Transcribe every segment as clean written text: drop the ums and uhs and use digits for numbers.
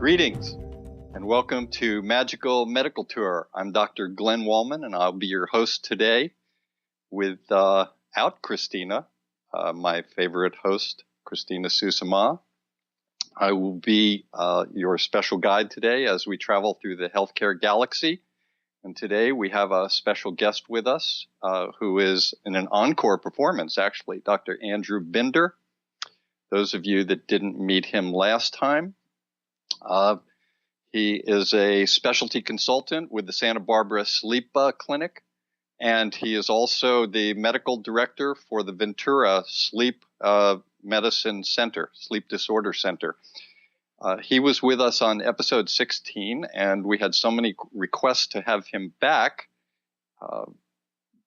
Greetings and welcome to Magical Medical Tour. I'm Dr. Glenn Wallman and I'll be your host today without Christina, my favorite host, Christina Susama. I will be your special guide today as we travel through the healthcare galaxy. And today we have a special guest with us who is in an encore performance, actually, Dr. Andrew Binder. Those of you that didn't meet him last time, he is a specialty consultant with the Santa Barbara Sleep Clinic, and he is also the medical director for the Ventura Sleep Medicine Center, Sleep Disorder Center. He was with us on episode 16, and we had so many requests to have him back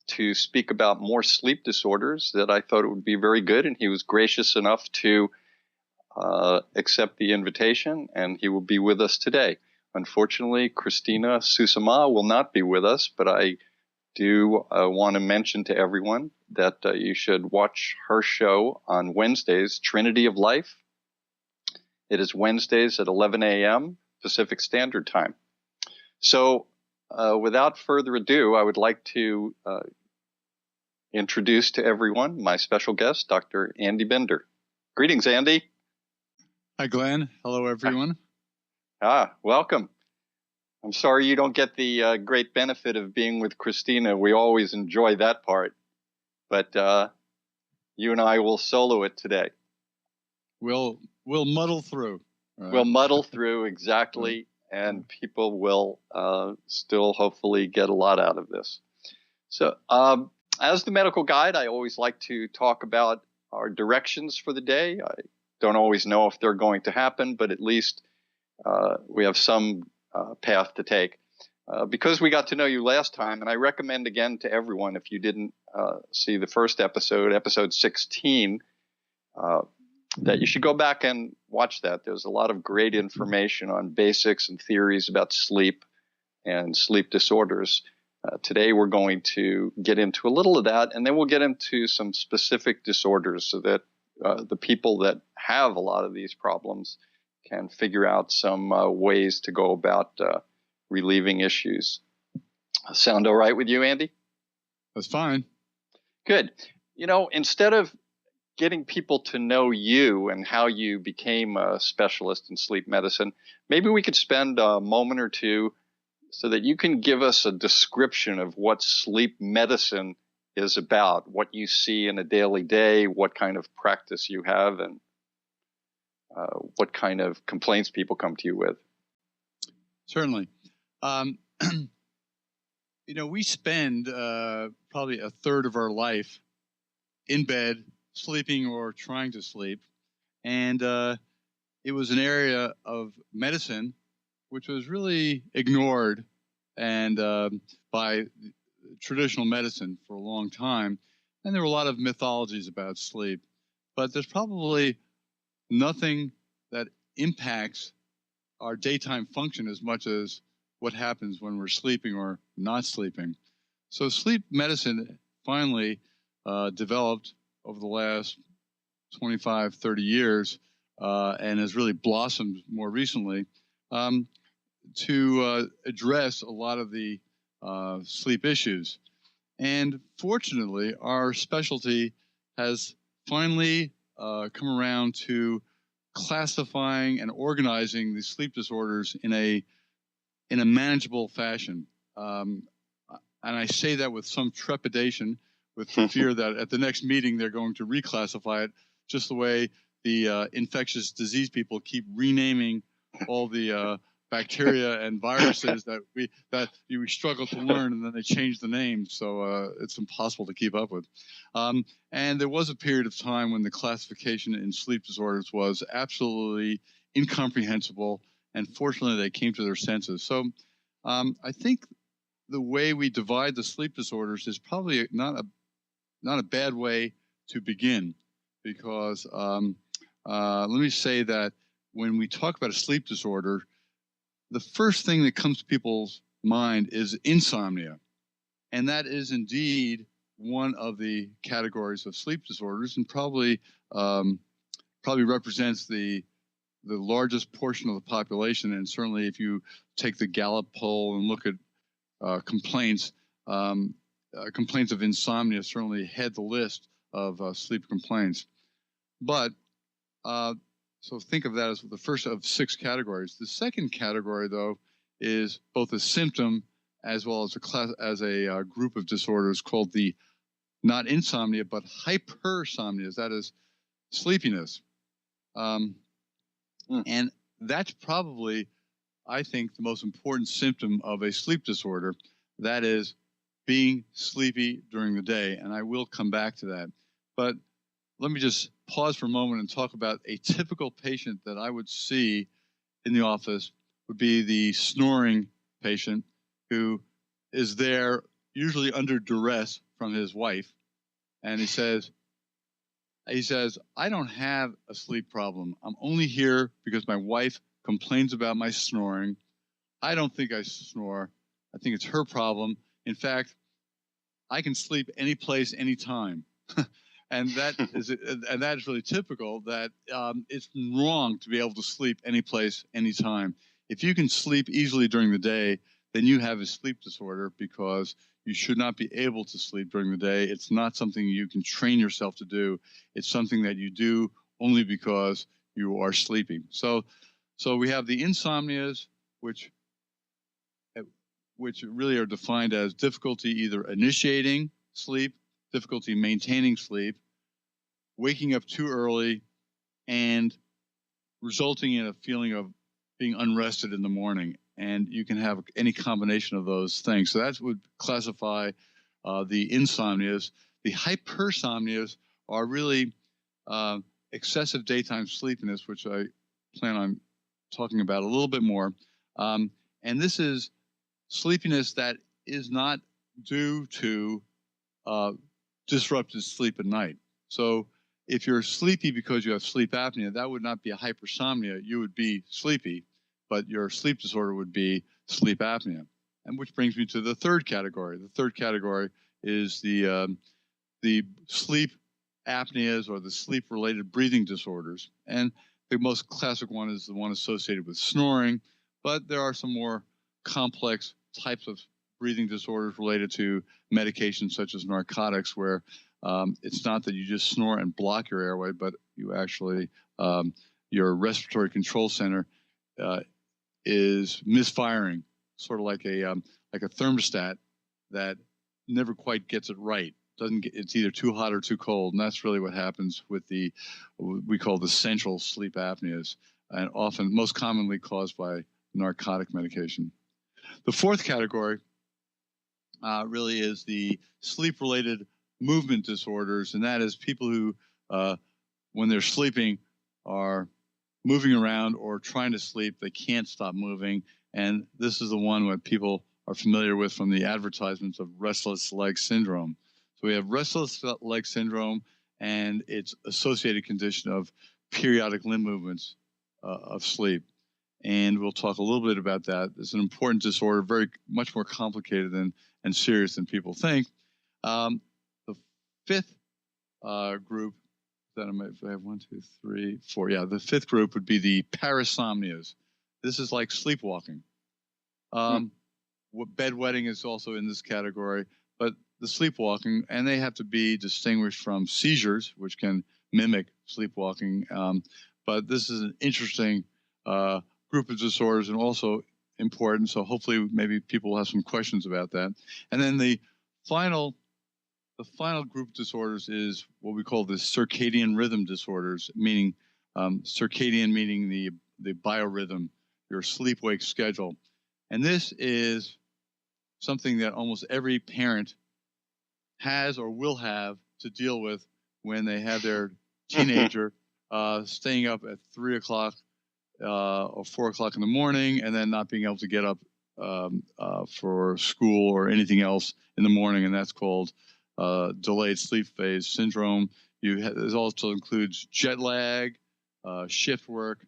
to speak about more sleep disorders that I thought it would be very good, and he was gracious enough to accept the invitation, and he will be with us today. Unfortunately, Christina Susama will not be with us, but I do want to mention to everyone that you should watch her show on Wednesdays, Trinity of Life. It is Wednesdays at 11 a.m. Pacific Standard Time. So without further ado, I would like to introduce to everyone my special guest, Dr. Andy Binder. Greetings, Andy. Hi, Glenn. Hello, everyone. Welcome. I'm sorry you don't get the great benefit of being with Christina. We always enjoy that part. But you and I will solo it today. We'll muddle through. We'll muddle through, exactly, and people will still hopefully get a lot out of this. So as the medical guide, I always like to talk about our directions for the day. I don't always know if they're going to happen, but at least we have some path to take. Because we got to know you last time, and I recommend again to everyone, if you didn't see the first episode, episode 16, that you should go back and watch that. There's a lot of great information on basics and theories about sleep and sleep disorders. Today we're going to get into a little of that, and then we'll get into some specific disorders so that the people that have a lot of these problems can figure out some ways to go about relieving issues. Sound all right with you, Andy? That's fine. Good. You know, instead of getting people to know you and how you became a specialist in sleep medicine, maybe we could spend a moment or two so that you can give us a description of what sleep medicine is about, what you see in a daily day, what kind of practice you have, and what kind of complaints people come to you with. Certainly. We spend probably a third of our life in bed, sleeping or trying to sleep. And it was an area of medicine which was really ignored and by traditional medicine for a long time. And there were a lot of mythologies about sleep. But there's probably nothing that impacts our daytime function as much as what happens when we're sleeping or not sleeping. So sleep medicine finally developed over the last 25, 30 years and has really blossomed more recently to address a lot of the sleep issues. And fortunately, our specialty has finally come around to classifying and organizing the sleep disorders in a manageable fashion. And I say that with some trepidation, with the fear that at the next meeting they're going to reclassify it, just the way the infectious disease people keep renaming all the bacteria and viruses that we struggle to learn, and then they change the name, so it's impossible to keep up with. And there was a period of time when the classification in sleep disorders was absolutely incomprehensible, and fortunately they came to their senses. So I think the way we divide the sleep disorders is probably not a bad way to begin, because let me say that when we talk about a sleep disorder, the first thing that comes to people's mind is insomnia. And that is indeed one of the categories of sleep disorders, and probably represents the largest portion of the population, and certainly if you take the Gallup poll and look at complaints, complaints of insomnia certainly head the list of sleep complaints. But so think of that as the first of 6 categories. The second category, though, is both a symptom as well as a group of disorders called the not insomnia but hypersomnia. That is sleepiness, and that's probably, I think, the most important symptom of a sleep disorder. That is being sleepy during the day, and I will come back to that. But let me just pause for a moment and talk about a typical patient that I would see in the office. Would be the snoring patient who is there usually under duress from his wife, and he says, I don't have a sleep problem. I'm only here because my wife complains about my snoring. I don't think I snore. I think it's her problem. In fact, I can sleep any place, anytime. And that is really typical, that it's wrong to be able to sleep any place, anytime. If you can sleep easily during the day, then you have a sleep disorder, because you should not be able to sleep during the day. It's not something you can train yourself to do. It's something that you do only because you are sleepy. So we have the insomnias, which really are defined as difficulty either initiating sleep, difficulty maintaining sleep, waking up too early, and resulting in a feeling of being unrested in the morning. And you can have any combination of those things. So that would classify the insomnias. The hypersomnias are really excessive daytime sleepiness, which I plan on talking about a little bit more. And this is sleepiness that is not due to disrupted sleep at night. So if you're sleepy because you have sleep apnea, that would not be a hypersomnia. You would be sleepy, but your sleep disorder would be sleep apnea. And which brings me to the third category. The third category is the sleep apneas, or the sleep-related breathing disorders. And the most classic one is the one associated with snoring, but there are some more complex types of breathing disorders related to medications such as narcotics, where it's not that you just snore and block your airway, but you actually, your respiratory control center is misfiring, sort of like a thermostat that never quite gets it right. It's either too hot or too cold, and that's really what happens with we call the central sleep apneas, and often most commonly caused by narcotic medication. The fourth category really is the sleep-related movement disorders, and that is people who, when they're sleeping, are moving around or trying to sleep. They can't stop moving, and this is the one that people are familiar with from the advertisements of restless leg syndrome. So we have restless leg syndrome and its associated condition of periodic limb movements of sleep. And we'll talk a little bit about that. It's an important disorder, very much more complicated and serious than people think. The fifth group, if I have 1, 2, 3, 4. Yeah, the fifth group would be the parasomnias. This is like sleepwalking. Bedwetting is also in this category, but the sleepwalking, and they have to be distinguished from seizures, which can mimic sleepwalking. But this is an interesting group of disorders, and also important. So hopefully maybe people will have some questions about that. And then the final group of disorders is what we call the circadian rhythm disorders, meaning circadian meaning the biorhythm, your sleep-wake schedule. And this is something that almost every parent has or will have to deal with when they have their teenager staying up at 3 o'clock or 4 o'clock in the morning, and then not being able to get up for school or anything else in the morning, and that's called delayed sleep phase syndrome. This also includes jet lag, shift work.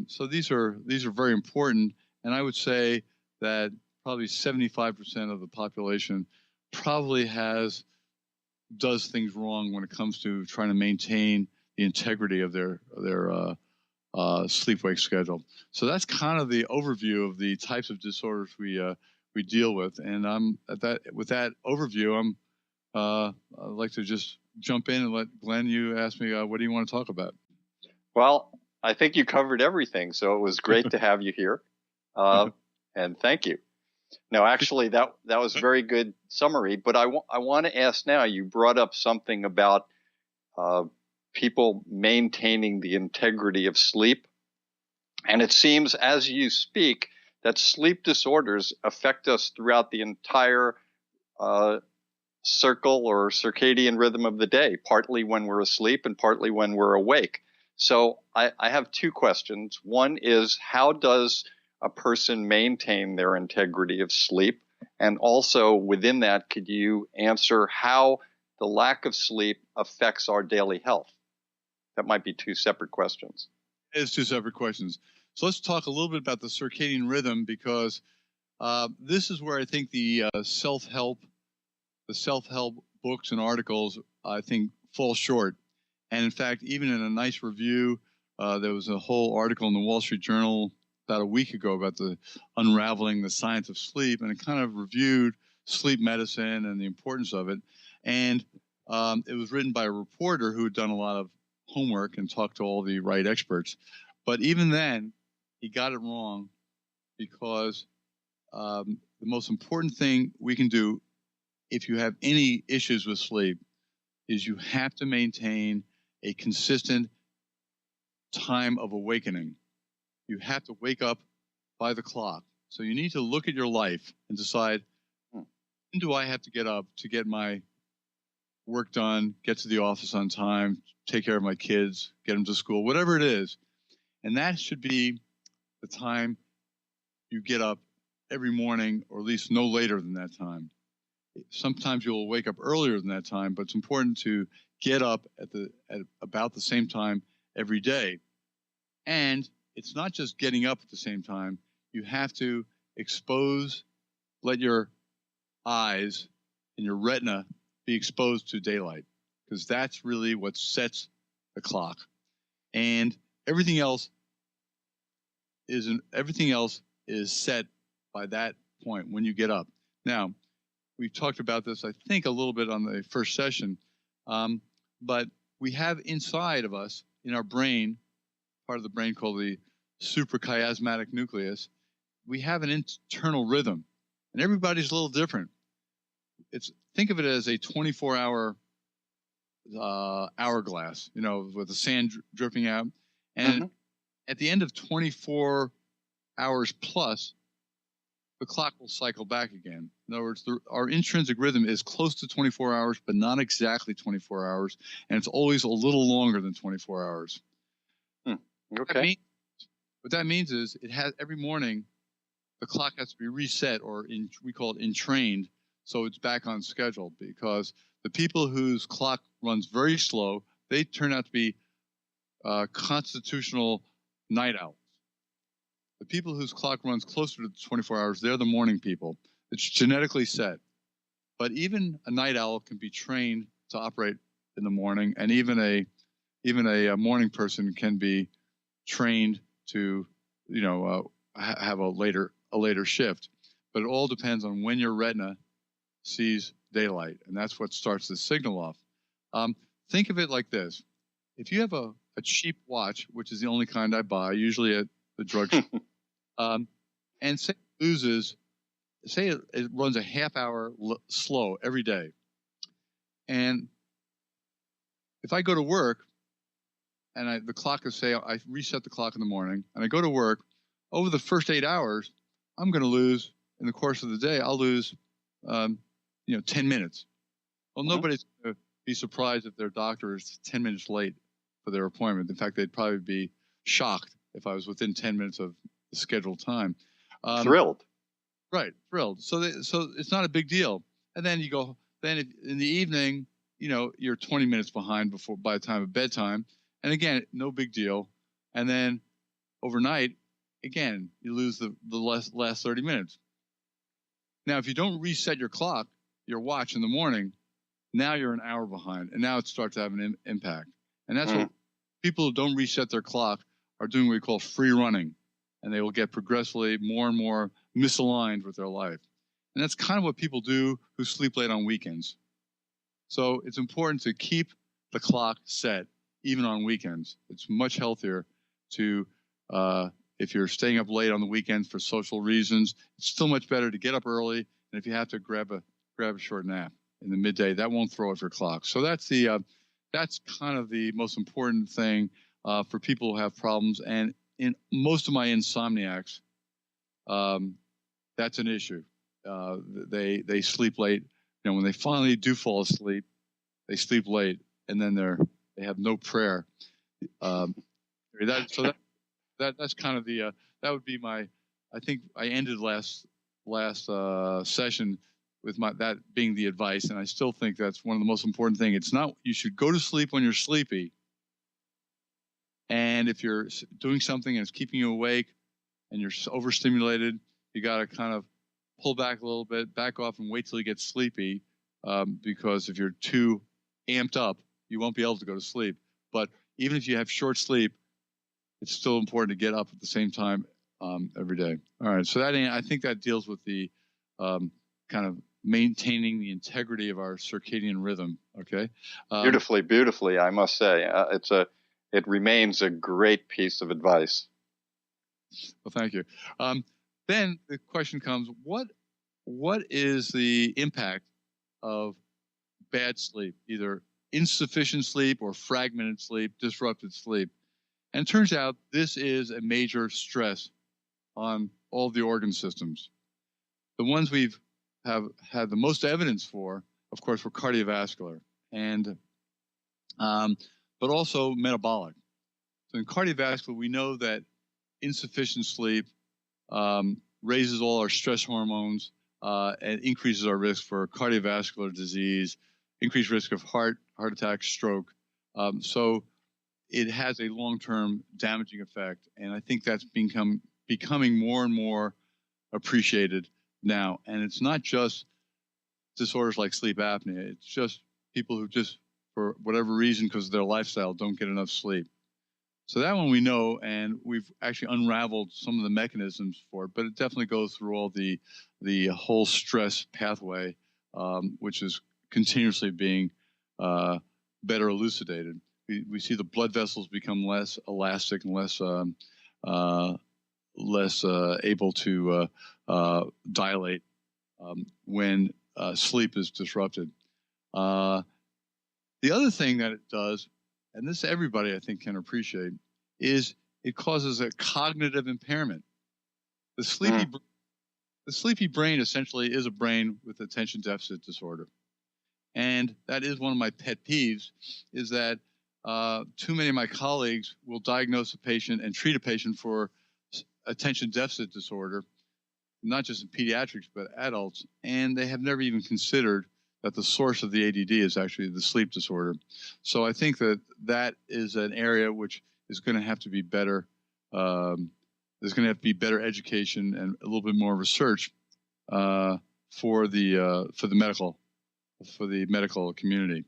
So these are very important, and I would say that probably 75% of the population probably does things wrong when it comes to trying to maintain the integrity of their sleep-wake schedule. So that's kind of the overview of the types of disorders we deal with. And with that overview, I'd like to just jump in and let Glenn, you ask me, what do you want to talk about? Well, I think you covered everything, so it was great to have you here, and thank you. No, actually, that was a very good summary. But I want to ask now. You brought up something about people maintaining the integrity of sleep, and it seems as you speak that sleep disorders affect us throughout the entire circle or circadian rhythm of the day, partly when we're asleep and partly when we're awake. So I have two questions. One is, how does a person maintain their integrity of sleep? And also within that, could you answer how the lack of sleep affects our daily health? That might be two separate questions. It's two separate questions. So let's talk a little bit about the circadian rhythm, because this is where I think the self-help books and articles, I think, fall short. And in fact, even in a nice review, there was a whole article in the Wall Street Journal about a week ago about the unraveling the science of sleep, and it kind of reviewed sleep medicine and the importance of it. And it was written by a reporter who had done a lot of homework and talked to all the right experts. But even then, he got it wrong, because the most important thing we can do if you have any issues with sleep is you have to maintain a consistent time of awakening. You have to wake up by the clock. So you need to look at your life and decide, when do I have to get up to get my work done, get to the office on time, take care of my kids, get them to school, whatever it is. And that should be the time you get up every morning, or at least no later than that time. Sometimes you'll wake up earlier than that time, but it's important to get up at about the same time every day. And it's not just getting up at the same time. You have to let your eyes and your retina be exposed to daylight, because that's really what sets the clock. And everything else is set by that point when you get up. Now, we talked about this, I think, a little bit on the first session, but we have inside of us, in our brain, part of the brain called the suprachiasmatic nucleus, we have an internal rhythm, and everybody's a little different. Think of it as a 24-hour hourglass, with the sand dripping out, and at the end of 24 hours plus, the clock will cycle back again. In other words, our intrinsic rhythm is close to 24 hours, but not exactly 24 hours, and it's always a little longer than 24 hours. Okay. What that means is every morning, the clock has to be reset, or we call it entrained, so it's back on schedule, because the people whose clock runs very slow, they turn out to be constitutional night owls. The people whose clock runs closer to 24 hours, they're the morning people. It's genetically set. But even a night owl can be trained to operate in the morning, and even a morning person can be trained to, have a later shift. But it all depends on when your retina sees daylight, and that's what starts the signal off. Think of it like this: if you have a cheap watch, which is the only kind I buy, usually at the drugstore, and say it runs a half hour slow every day, and if I go to work and I reset the clock in the morning and I go to work, over the first 8 hours, I'm going to lose, in the course of the day, I'll lose 10 minutes. Well, nobody's going to be surprised if their doctor is 10 minutes late for their appointment. In fact, they'd probably be shocked if I was within 10 minutes of the scheduled time. Thrilled. Right, thrilled. So it's not a big deal. And then in the evening, you're 20 minutes behind by the time of bedtime. And again, no big deal. And then overnight, again, you lose the last 30 minutes. Now, if you don't reset your watch in the morning, now you're an hour behind, and now it starts to have an impact. And that's what people who don't reset their clock are doing what we call free running, and they will get progressively more and more misaligned with their life. And that's kind of what people do who sleep late on weekends. So it's important to keep the clock set even on weekends. It's much healthier to, if you're staying up late on the weekends for social reasons, it's still much better to get up early. And if you have to grab a short nap in the midday, that won't throw off your clock. So that's kind of the most important thing for people who have problems. And in most of my insomniacs, that's an issue. They sleep late. You know, when they finally do fall asleep, they sleep late, and then they have no prayer. That's kind of the that would be my. I think I ended last session with that being the advice, and I still think that's one of the most important things. It's not you should go to sleep when you're sleepy, and if you're doing something and it's keeping you awake, and you're overstimulated, you got to kind of pull back a little bit, back off, and wait till you get sleepy, because if you're too amped up, you won't be able to go to sleep. But even if you have short sleep, it's still important to get up at the same time every day. All right, so I think that deals with the kind of maintaining the integrity of our circadian rhythm. Okay. Beautifully, I must say, it remains a great piece of advice. Well, thank you. Then the question comes: what is the impact of bad sleep, either insufficient sleep or fragmented sleep, disrupted sleep? And it turns out this is a major stress on all the organ systems. The ones we've had the most evidence for, of course, were cardiovascular, and but also metabolic. So in cardiovascular, we know that insufficient sleep raises all our stress hormones and increases our risk for cardiovascular disease, increased risk of heart attack, stroke. So it has a long-term damaging effect, and I think that's becoming more and more appreciated now. And it's not just disorders like sleep apnea. It's just people who just, for whatever reason, because of their lifestyle, don't get enough sleep. So that one we know, and we've actually unraveled some of the mechanisms for it, but it definitely goes through all the whole stress pathway, which is continuously being better elucidated. We see the blood vessels become less elastic and less able to dilate when sleep is disrupted. The other thing that it does, and this everybody I think can appreciate, is it causes a cognitive impairment. The sleepy brain essentially is a brain with attention deficit disorder. And that is one of my pet peeves, is that too many of my colleagues will diagnose a patient and treat a patient for attention deficit disorder, not just in pediatrics, but adults, and they have never even considered that the source of the ADD is actually the sleep disorder. So I think that is an area which is going to have to be better. There's going to have to be better education and a little bit more research for the medical community.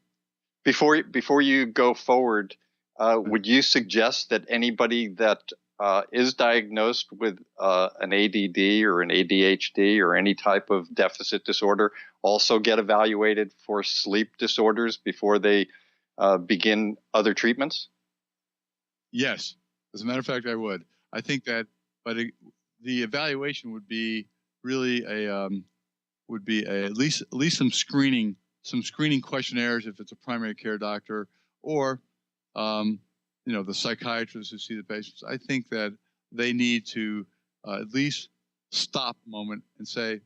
Before you go forward, would you suggest that anybody that is diagnosed with an ADD or an ADHD or any type of deficit disorder also get evaluated for sleep disorders before they begin other treatments? Yes. As a matter of fact, I would. I think that, but the evaluation would be really at least some screening questionnaires if it's a primary care doctor, or the psychiatrists who see the patients. I think that they need to at least stop a moment and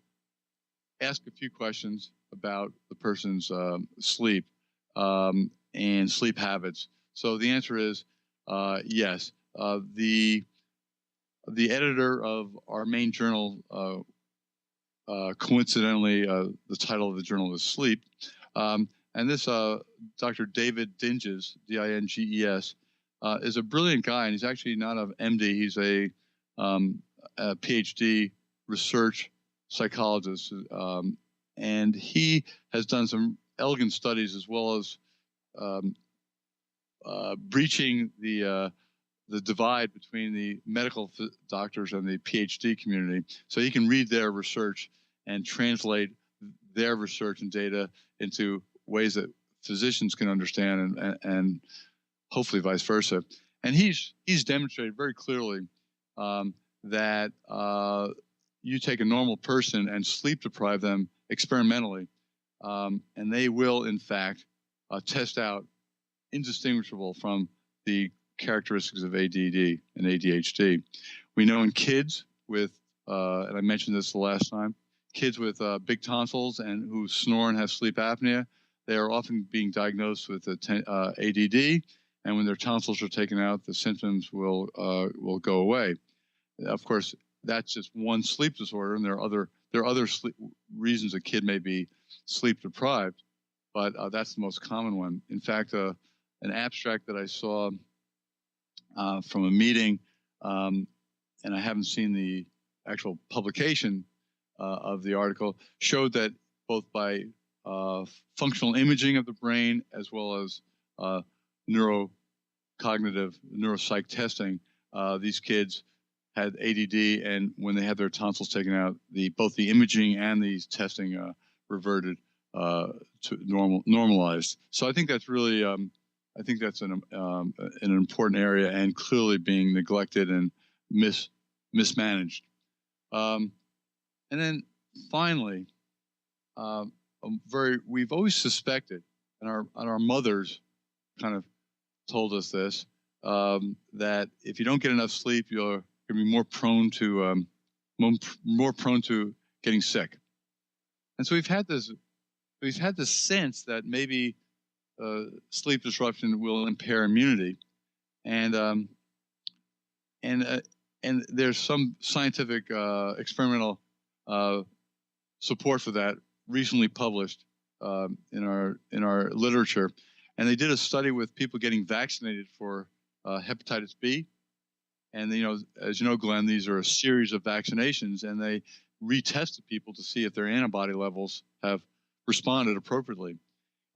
ask a few questions about the person's sleep and sleep habits. So the answer is yes. The editor of our main journal, coincidentally, the title of the journal is Sleep, and this Dr. David Dinges, D-I-N-G-E-S, is a brilliant guy, and he's actually not an MD. He's a PhD research psychologist, and he has done some elegant studies as well as breaching the the divide between the medical doctors and the PhD community, so he can read their research and translate their research and data into ways that physicians can understand, and hopefully vice versa. And he's demonstrated very clearly that you take a normal person and sleep deprive them experimentally, and they will, in fact, test out indistinguishable from the characteristics of ADD and ADHD. We know in kids with, and I mentioned this the last time, kids with big tonsils and who snore and have sleep apnea, they are often being diagnosed with ADD, and when their tonsils are taken out, the symptoms will go away. Of course, that's just one sleep disorder, and there are other sleep reasons a kid may be sleep deprived, but that's the most common one. In fact, an abstract that I saw from a meeting, and I haven't seen the actual publication of the article, showed that both by functional imaging of the brain as well as neurocognitive neuropsych testing, these kids had ADD, and when they had their tonsils taken out, both the imaging and the testing reverted to normalized. So I think that's really, I think that's an important area and clearly being neglected and mismanaged. And then finally, we've always suspected, and our mothers kind of told us this, that if you don't get enough sleep, you're going to be more prone to getting sick. And so we've had this sense that maybe sleep disruption will impair immunity, and there's some scientific experimental support for that recently published in our literature. And they did a study with people getting vaccinated for hepatitis B. And, as you know, Glenn, these are a series of vaccinations, and they retested people to see if their antibody levels have responded appropriately.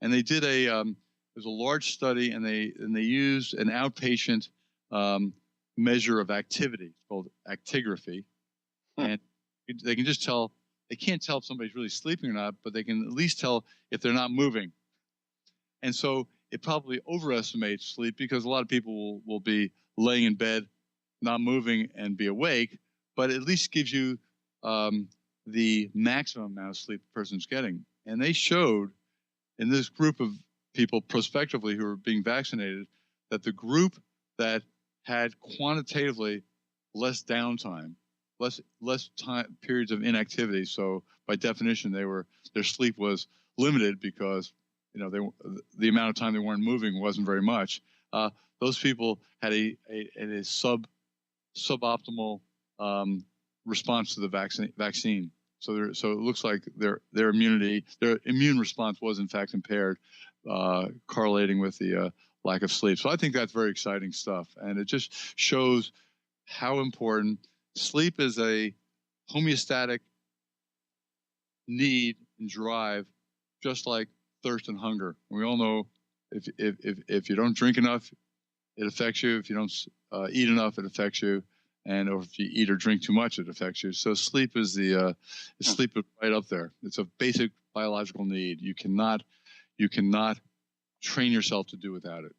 And they did it was a large study, and they used an outpatient measure of activity called actigraphy. And they can just tell, they can't tell if somebody's really sleeping or not, but they can at least tell if they're not moving. And so it probably overestimates sleep, because a lot of people will be laying in bed, not moving, and be awake, but at least gives you the maximum amount of sleep the person's getting. And they showed in this group of people prospectively who were being vaccinated that the group that had quantitatively less downtime, less time periods of inactivity, so by definition their sleep was limited because the amount of time they weren't moving wasn't very much. Those people had a suboptimal response to the vaccine. So it looks like their immune response was in fact impaired, correlating with the lack of sleep. So I think that's very exciting stuff, and it just shows how important sleep is. A homeostatic need and drive, just like thirst and hunger. And we all know if you don't drink enough, it affects you. If you don't eat enough, it affects you. And or if you eat or drink too much, it affects you. So sleep is sleep is right up there. It's a basic biological need. You cannot train yourself to do without it.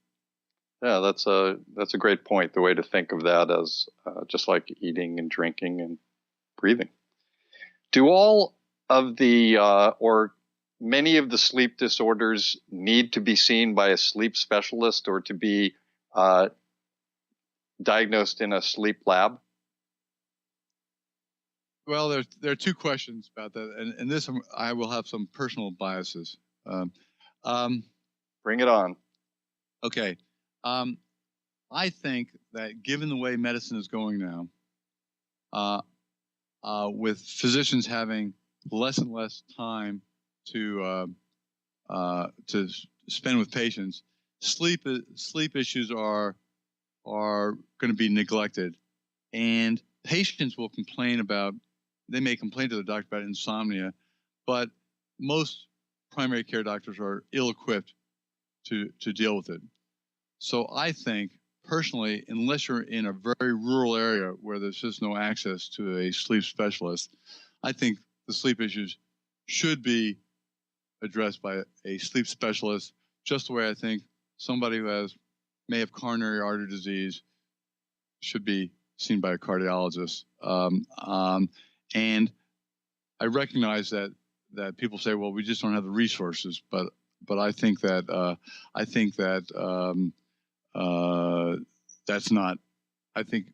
Yeah, that's a great point. The way to think of that as just like eating and drinking and breathing. Do all of the or many of the sleep disorders need to be seen by a sleep specialist or to be diagnosed in a sleep lab? Well, there are two questions about that, and this I will have some personal biases. Bring it on. Okay. I think that given the way medicine is going now, with physicians having less and less time to spend with patients, sleep issues are going to be neglected, and patients will complain about. They may complain to the doctor about insomnia, but most primary care doctors are ill-equipped to deal with it. So I think personally, unless you're in a very rural area where there's just no access to a sleep specialist, I think the sleep issues should be addressed by a sleep specialist, just the way I think somebody who may have coronary artery disease should be seen by a cardiologist. And I recognize that people say, well, we just don't have the resources, but I think that that's not. I think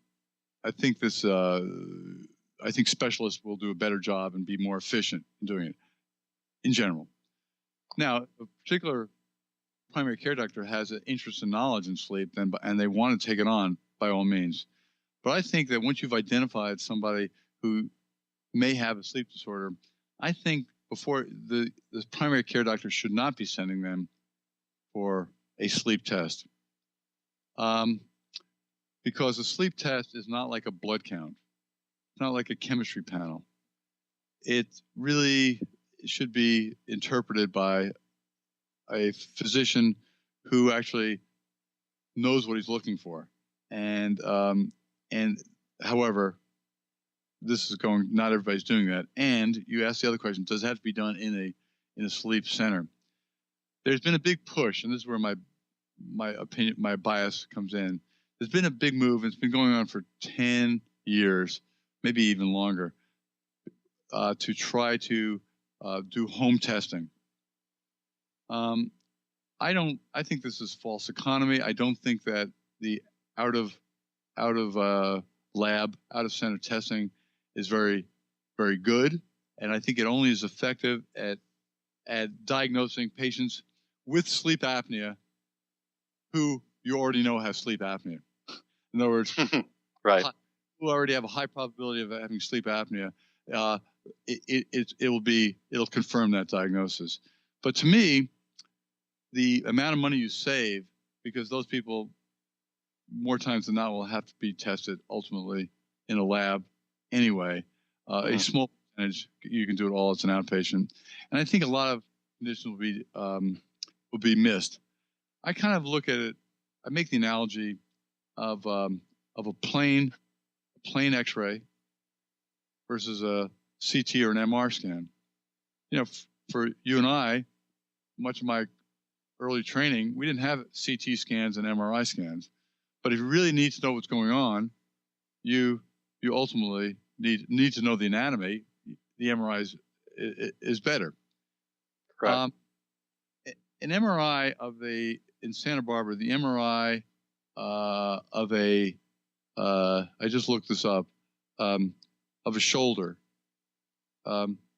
specialists will do a better job and be more efficient in doing it in general. Now, a particular primary care doctor has an interest and knowledge in sleep, and they want to take it on, by all means. But I think that once you've identified somebody who may have a sleep disorder, I think before the primary care doctor should not be sending them for a sleep test. Because a sleep test is not like a blood count. It's not like a chemistry panel. It really should be interpreted by a physician who actually knows what he's looking for. And however, not everybody's doing that. And you asked the other question, does it have to be done in a sleep center? There's been a big push, and this is where my opinion, my bias comes in. There's been a big move, and it's been going on for 10 years, maybe even longer, to try to do home testing. I think this is false economy. I don't think that the out of lab, out of center testing is very, very good. And I think it only is effective at diagnosing patients with sleep apnea who you already know have sleep apnea. In other words, right, who already have a high probability of having sleep apnea, it'll confirm that diagnosis. But to me, the amount of money you save, because those people more times than not will have to be tested ultimately in a lab anyway. A small percentage, you can do it all as an outpatient, and I think a lot of conditions will be missed. I kind of look at it. I make the analogy of a plain X-ray versus a CT or an MR scan. You know, for you and I, much of my early training, we didn't have CT scans and MRI scans. But if you really need to know what's going on, you ultimately need to know the anatomy. The MRI is better. Correct. An MRI in Santa Barbara, the MRI of I just looked this up, of a shoulder,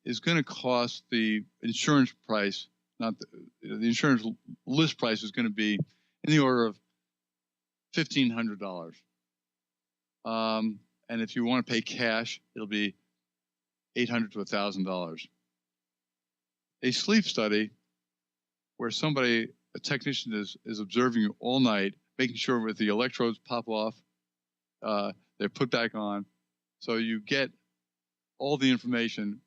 is going to cost the insurance price, not the insurance list price is going to be in the order of $1,500. And if you want to pay cash, it'll be $800 to $1,000. A sleep study where a technician is observing you all night, making sure that the electrodes pop off, they're put back on, so you get all the information,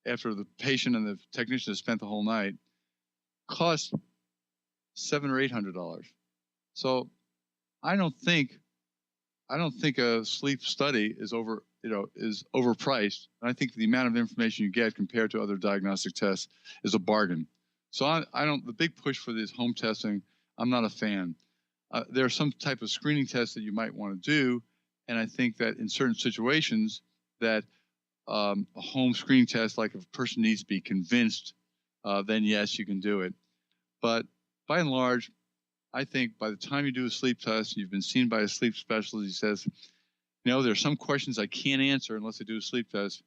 after the patient and the technician has spent the whole night, costs $700 or $800. So I don't think a sleep study is overpriced. And I think the amount of information you get compared to other diagnostic tests is a bargain. So the big push for this home testing, I'm not a fan. There are some type of screening tests that you might want to do, and I think that in certain situations that a home screening test, like if a person needs to be convinced, then yes, you can do it. But by and large, I think by the time you do a sleep test, you've been seen by a sleep specialist. He says, there are some questions I can't answer unless I do a sleep test.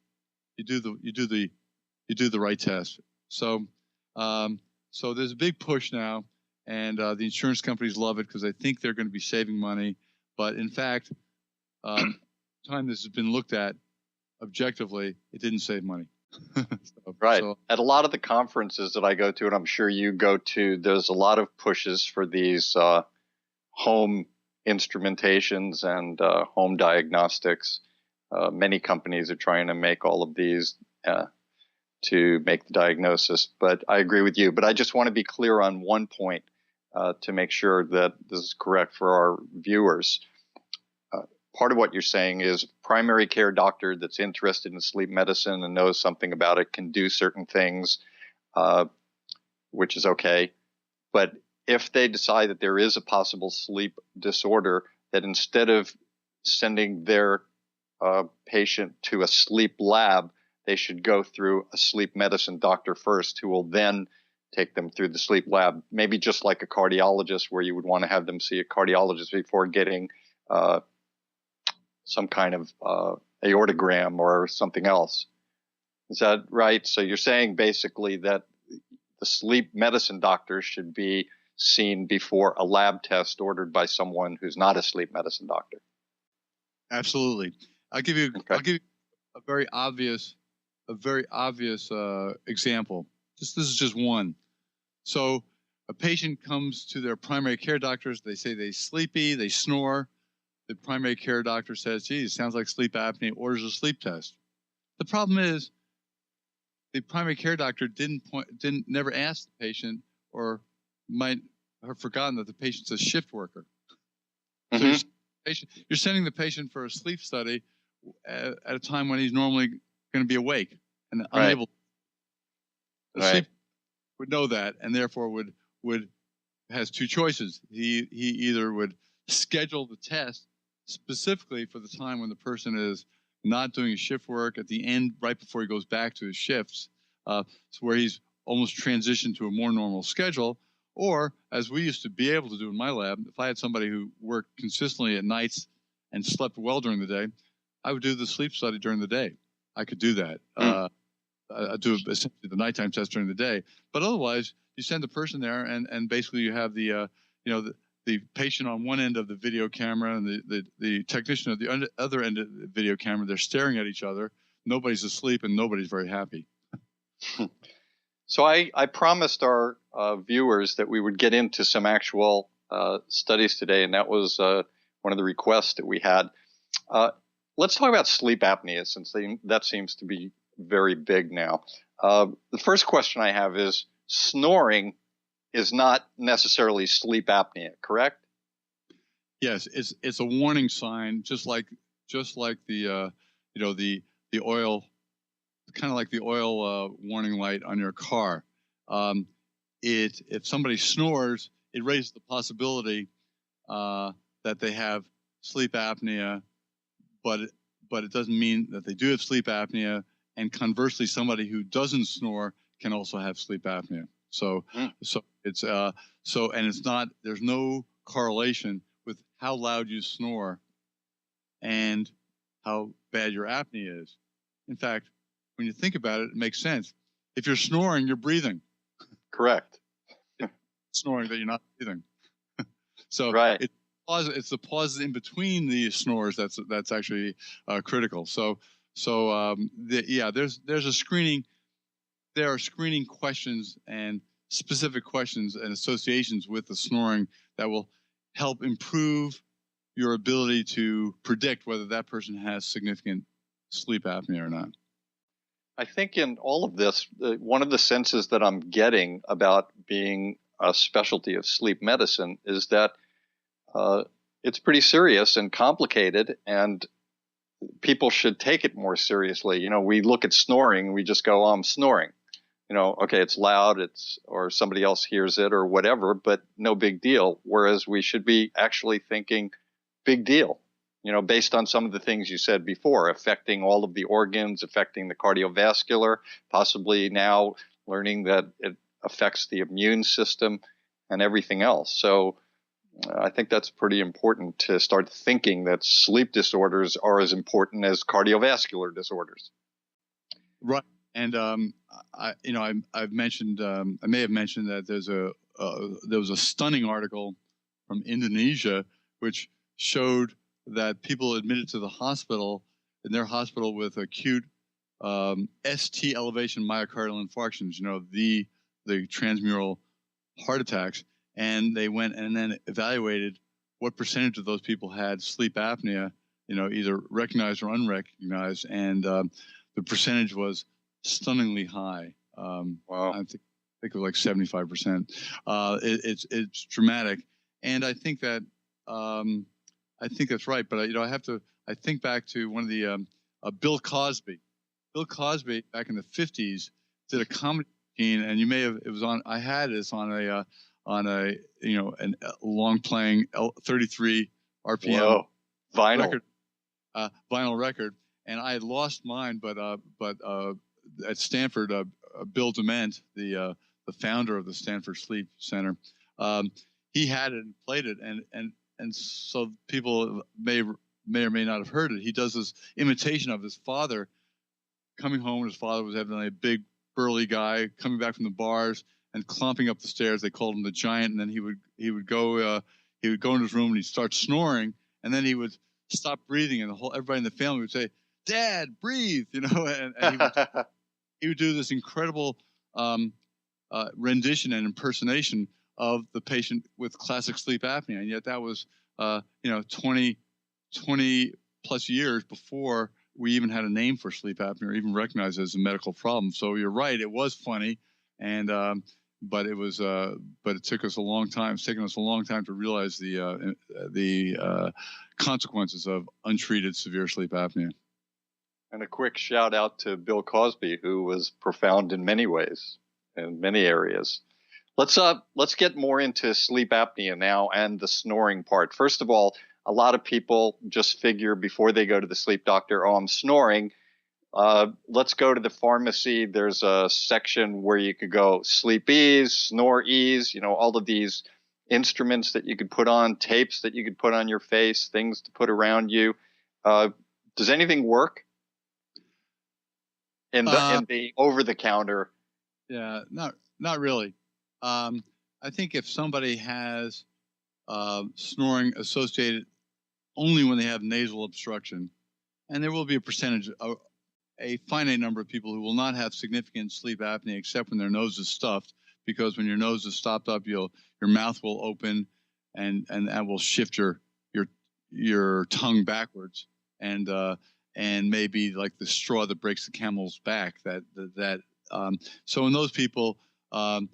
You do the right test. So there's a big push now, and the insurance companies love it because they think they're going to be saving money. But in fact, time this has been looked at objectively, it didn't save money. Right. At a lot of the conferences that I go to, and I'm sure you go to, there's a lot of pushes for these home instrumentations and home diagnostics. Many companies are trying to make all of these to make the diagnosis. But I agree with you. But I just want to be clear on one point. to make sure that this is correct for our viewers. Part of what you're saying is primary care doctor that's interested in sleep medicine and knows something about it can do certain things, which is okay. But if they decide that there is a possible sleep disorder, that instead of sending their patient to a sleep lab, they should go through a sleep medicine doctor first, who will then take them through the sleep lab, maybe just like a cardiologist, where you would want to have them see a cardiologist before getting some kind of aortogram or something else. Is that right? So you're saying basically that the sleep medicine doctor should be seen before a lab test ordered by someone who's not a sleep medicine doctor. Absolutely. I'll give you a very obvious example. This is just one. So a patient comes to their primary care doctors. They say they're sleepy, they snore. The primary care doctor says, geez, sounds like sleep apnea, orders a sleep test. The problem is the primary care doctor never ask the patient, or might have forgotten that the patient's a shift worker. Mm-hmm. So you're sending the patient for a sleep study at a time when he's normally going to be awake and unable. The sleep would know that, and therefore has two choices. He either would schedule the test specifically for the time when the person is not doing his shift work at the end, right before he goes back to his shifts, so where he's almost transitioned to a more normal schedule. Or, as we used to be able to do in my lab, if I had somebody who worked consistently at nights and slept well during the day, I would do the sleep study during the day. I could do that. I do essentially the nighttime test during the day. But otherwise, you send the person there, and basically you have the patient on one end of the video camera and the technician at the other end of the video camera. They're staring at each other. Nobody's asleep, and nobody's very happy. So I promised our viewers that we would get into some actual studies today, and that was one of the requests that we had. Let's talk about sleep apnea, since that seems to be very big now. The first question I have is, snoring is not necessarily sleep apnea, correct? Yes, it's a warning sign, just like the oil, kind of like the oil warning light on your car. If somebody snores, it raises the possibility that they have sleep apnea, but it doesn't mean that they do have sleep apnea. And conversely, somebody who doesn't snore can also have sleep apnea. So it's not. There's no correlation with how loud you snore and how bad your apnea is. In fact, when you think about it, it makes sense. If you're snoring, you're breathing. Correct. Snoring that you're not breathing. So it's the pauses in between the snores that's actually critical. There's a screening. There are screening questions and specific questions and associations with the snoring that will help improve your ability to predict whether that person has significant sleep apnea or not. I think in all of this, one of the senses that I'm getting about being a specialty of sleep medicine is that it's pretty serious and complicated, and people should take it more seriously. We look at snoring, we just go, "Oh, I'm snoring." Okay, it's loud, or somebody else hears it or whatever, but no big deal. Whereas we should be actually thinking, big deal, based on some of the things you said before, affecting all of the organs, affecting the cardiovascular, possibly now learning that it affects the immune system and everything else. So I think that's pretty important to start thinking that sleep disorders are as important as cardiovascular disorders. Right. And I've mentioned, I may have mentioned that there was a stunning article from Indonesia which showed that people admitted to the hospital, in their hospital, with acute ST elevation myocardial infarctions, the transmural heart attacks, and they went and then evaluated what percentage of those people had sleep apnea, either recognized or unrecognized, and the percentage was stunningly high. Wow. I think think it was like 75%. It's dramatic, and I think that I think that's right. But I think back to one of the Bill Cosby. Bill Cosby back in the 50s did a comedy routine, and I had this on a a long playing 33 RPM Whoa. Vinyl record, vinyl record, and I had lost mine, but at Stanford, Bill Dement, the founder of the Stanford Sleep Center, he had it and played it, and so people may or may not have heard it. He does this imitation of his father coming home. His father was evidently a big burly guy coming back from the bars and clomping up the stairs. They called him the Giant, and then he would go in his room and he'd start snoring, and then he would stop breathing, and everybody in the family would say, "Dad, breathe," and he would do this incredible rendition and impersonation of the patient with classic sleep apnea, and yet that was 20 plus years before we even had a name for sleep apnea or even recognized it as a medical problem. So you're right, it was funny, and but it took us a long time. It's taken us a long time to realize the consequences of untreated severe sleep apnea. And a quick shout out to Bill Cosby, who was profound in many ways, in many areas. Let's get more into sleep apnea now and the snoring part. First of all, a lot of people just figure before they go to the sleep doctor, oh, I'm snoring. Let's go to the pharmacy. There's a section where you could go sleep ease, snore ease, all of these instruments that you could put on, tapes that you could put on your face, things to put around you. Does anything work in the over-the-counter? Yeah, not really. I think if somebody has snoring associated only when they have nasal obstruction, and there will be a finite number of people who will not have significant sleep apnea except when their nose is stuffed, because when your nose is stopped up, your mouth will open, and that will shift your tongue backwards, and maybe like the straw that breaks the camel's back. So in those people, those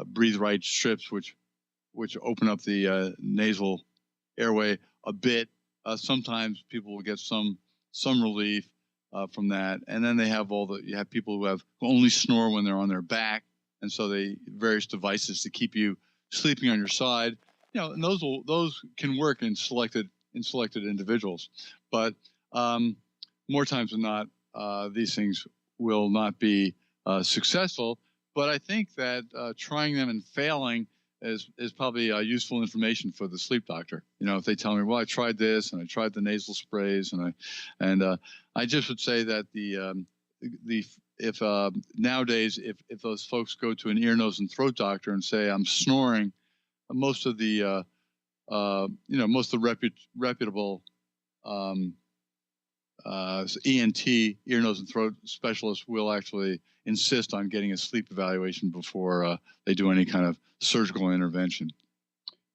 breathe right strips, which open up the nasal airway a bit. Sometimes people will get some relief from that, and then you have people who only snore when they're on their back, and so various devices to keep you sleeping on your side. And those can work in selected individuals, but more times than not, these things will not be successful. But I think that trying them and failing is probably useful information for the sleep doctor. If they tell me, well, I tried this and I tried the nasal sprays, and I just would say that if nowadays if those folks go to an ear, nose, and throat doctor and say I'm snoring, most of the reputable ENT, ear, nose, and throat specialists will actually insist on getting a sleep evaluation before they do any kind of surgical intervention.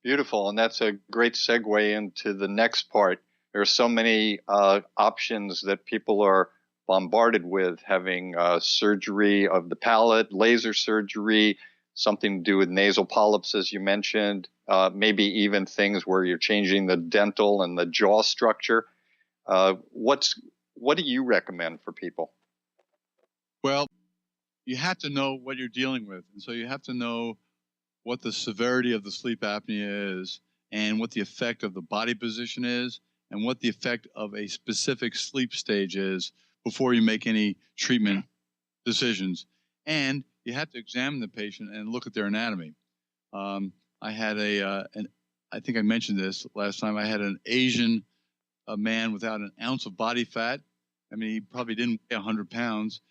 Beautiful, and that's a great segue into the next part. There are so many options that people are bombarded with, having surgery of the palate, laser surgery, something to do with nasal polyps, as you mentioned, maybe even things where you're changing the dental and the jaw structure. What do you recommend for people? Well, you have to know what you're dealing with. And so you have to know what the severity of the sleep apnea is, and what the effect of the body position is, and what the effect of a specific sleep stage is before you make any treatment decisions. And you have to examine the patient and look at their anatomy. I had I think I mentioned this last time, I had an Asian man without an ounce of body fat. I mean, he probably didn't weigh 100 pounds,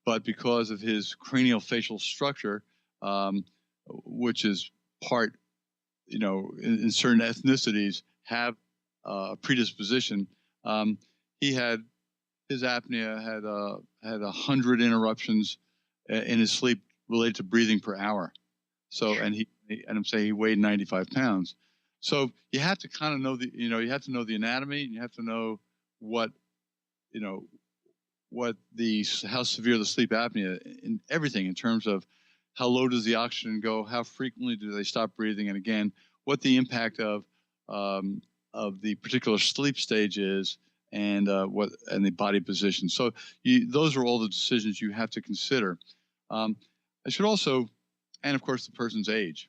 but because of his cranial facial structure, which is part, in certain ethnicities have a predisposition, his apnea had 100 interruptions in his sleep related to breathing per hour. So, and I'm saying he weighed 95 pounds. So you have to kind of know you have to know the anatomy, and you have to know what how severe the sleep apnea in everything, in terms of how low does the oxygen go, how frequently do they stop breathing, and again, what the impact of the particular sleep stage is, and the body position. So those are all the decisions you have to consider. I should also, and of course, the person's age.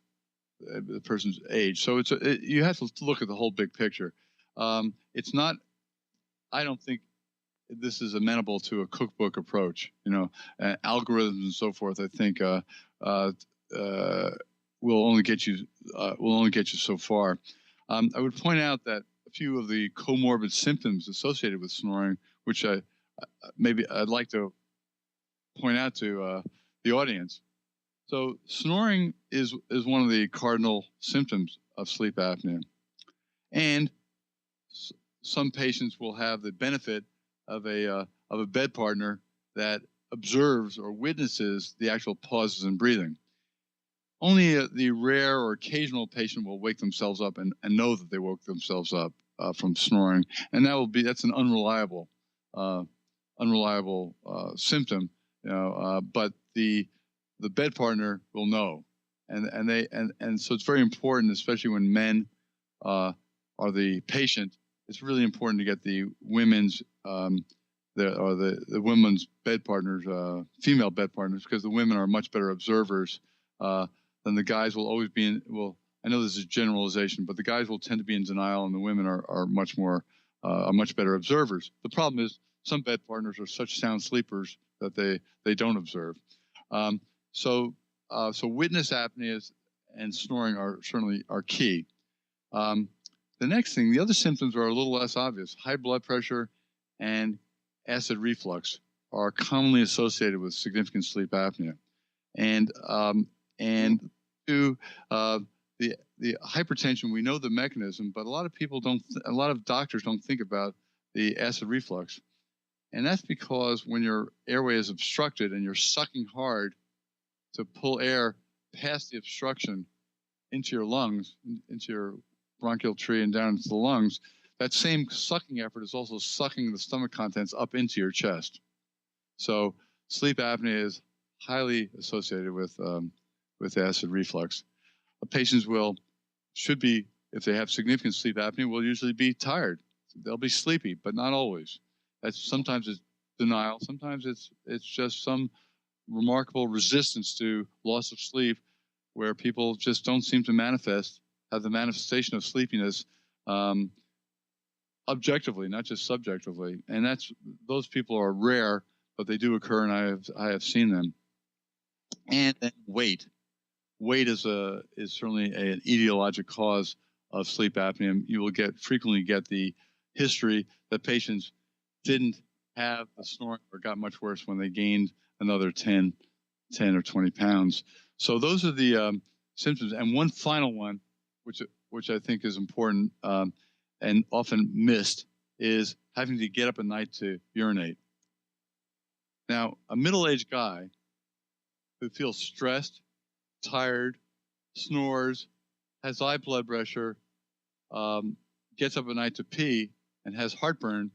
So you have to look at the whole big picture. It's not. I don't think this is amenable to a cookbook approach. Algorithms and so forth. I think will only get you so far. I would point out that a few of the comorbid symptoms associated with snoring, which I'd like to point out to the audience. So snoring is one of the cardinal symptoms of sleep apnea, and some patients will have the benefit of a bed partner that observes or witnesses the actual pauses in breathing. Only the rare or occasional patient will wake themselves up and know that they woke themselves up from snoring, and that's an unreliable symptom. But the bed partner will know, and so it's very important, especially when men are the patient. It's really important to get the women's the women's bed partners, female bed partners, because the women are much better observers than the guys. Will always be in. I know this is generalization, but the guys will tend to be in denial, and the women are much better observers. The problem is some bed partners are such sound sleepers that they don't observe. So witness apneas and snoring are certainly key. The next thing, the other symptoms are a little less obvious. High blood pressure and acid reflux are commonly associated with significant sleep apnea, and to the hypertension, we know the mechanism, but a lot of doctors don't think about the acid reflux, and that's because when your airway is obstructed and you're sucking hard to pull air past the obstruction into your lungs, into your bronchial tree and down into the lungs, that same sucking effort is also sucking the stomach contents up into your chest. So sleep apnea is highly associated with acid reflux. Patients should be, if they have significant sleep apnea, will usually be tired. They'll be sleepy, but not always. Sometimes it's denial. Sometimes it's just some remarkable resistance to loss of sleep, where people just don't seem to have the manifestation of sleepiness objectively, not just subjectively. And those people are rare, but they do occur, and I have seen them. And then weight is certainly an etiologic cause of sleep apnea. You will frequently get the history that patients didn't have the snoring or got much worse when they gained another 10 or 20 pounds. So those are the symptoms. And one final one, which I think is important and often missed, is having to get up at night to urinate. Now, a middle-aged guy who feels stressed, tired, snores, has high blood pressure, gets up at night to pee, and has heartburn,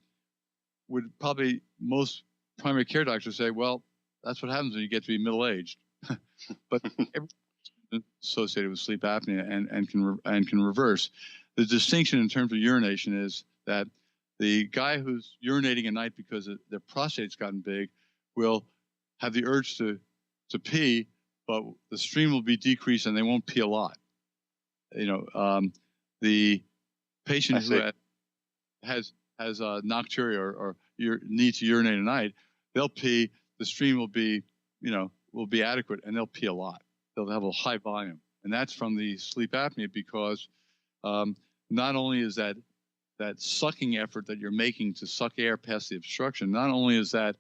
would probably most primary care doctors say, well, that's what happens when you get to be middle-aged. But everything associated with sleep apnea and can reverse. The distinction in terms of urination is that the guy who's urinating at night because their prostate's gotten big will have the urge to pee, but the stream will be decreased and they won't pee a lot. The patient who has nocturia or need to urinate at night, they'll pee. The stream will be adequate, and they'll pee a lot. They'll have a high volume, and that's from the sleep apnea, because not only is that sucking effort that you're making to suck air past the obstruction, not only is that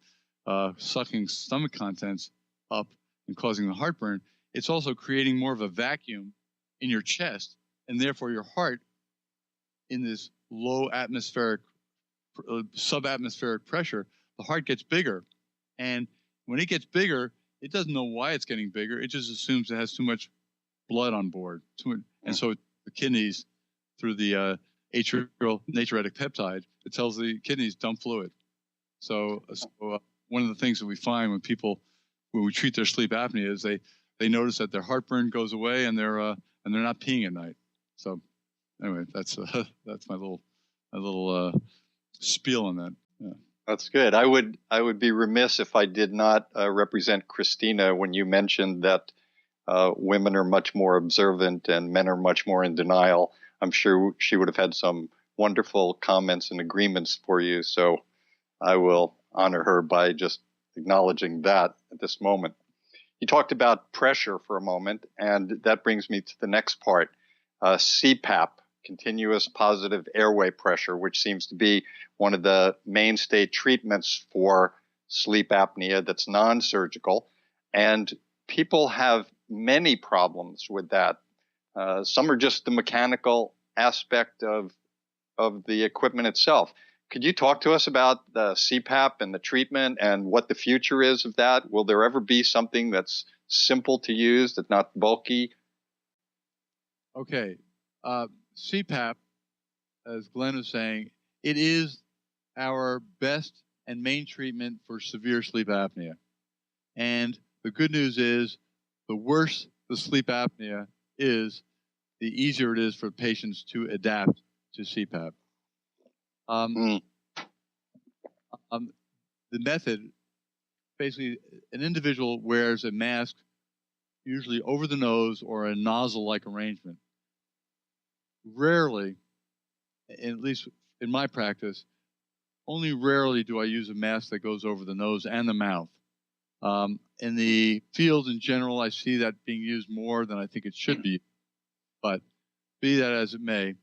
sucking stomach contents up and causing the heartburn, it's also creating more of a vacuum in your chest, and therefore your heart, in this low atmospheric, subatmospheric pressure, the heart gets bigger. And when it gets bigger, it doesn't know why it's getting bigger. It just assumes it has too much blood on board. And so the kidneys, through the atrial natriuretic peptide, it tells the kidneys dump fluid. So one of the things that we find when we treat their sleep apnea is they notice that their heartburn goes away and they're not peeing at night. So anyway, that's my little spiel on that. Yeah. That's good. I would be remiss if I did not represent Christina when you mentioned that women are much more observant and men are much more in denial. I'm sure she would have had some wonderful comments and agreements for you. So I will honor her by just acknowledging that at this moment. You talked about pressure for a moment, and that brings me to the next part, CPAP, continuous positive airway pressure, which seems to be one of the mainstay treatments for sleep apnea that's non-surgical. And people have many problems with that. Some are just the mechanical aspect of the equipment itself. Could you talk to us about the CPAP and the treatment and what the future is of that? Will there ever be something that's simple to use, that's not bulky? Okay. CPAP, as Glenn was saying, it is our best and main treatment for severe sleep apnea. And the good news is the worse the sleep apnea is, the easier it is for patients to adapt to CPAP. The method, basically, an individual wears a mask, usually over the nose or a nozzle-like arrangement. Rarely, at least in my practice, only rarely do I use a mask that goes over the nose and the mouth. In the field in general, I see that being used more than I think it should be. But be that as it may,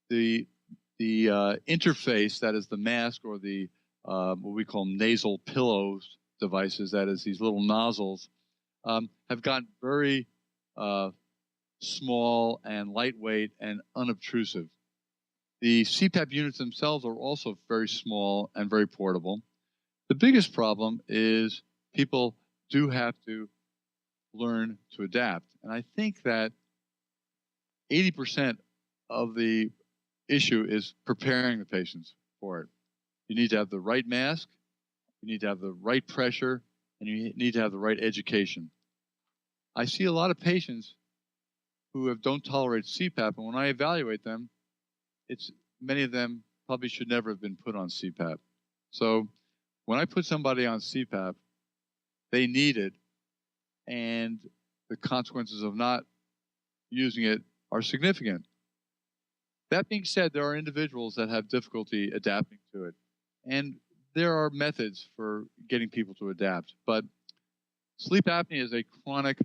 the interface, that is the mask or the what we call nasal pillows devices, that is these little nozzles, have gotten very small and lightweight and unobtrusive. The CPAP units themselves are also very small and very portable. The biggest problem is people do have to learn to adapt. And I think that 80% of the issue is preparing the patients for it. You need to have the right mask, you need to have the right pressure, and you need to have the right education. I see a lot of patients who don't tolerate CPAP, and when I evaluate them, many of them probably should never have been put on CPAP. So when I put somebody on CPAP, they need it, and the consequences of not using it are significant. That being said, there are individuals that have difficulty adapting to it, and there are methods for getting people to adapt. But sleep apnea is a chronic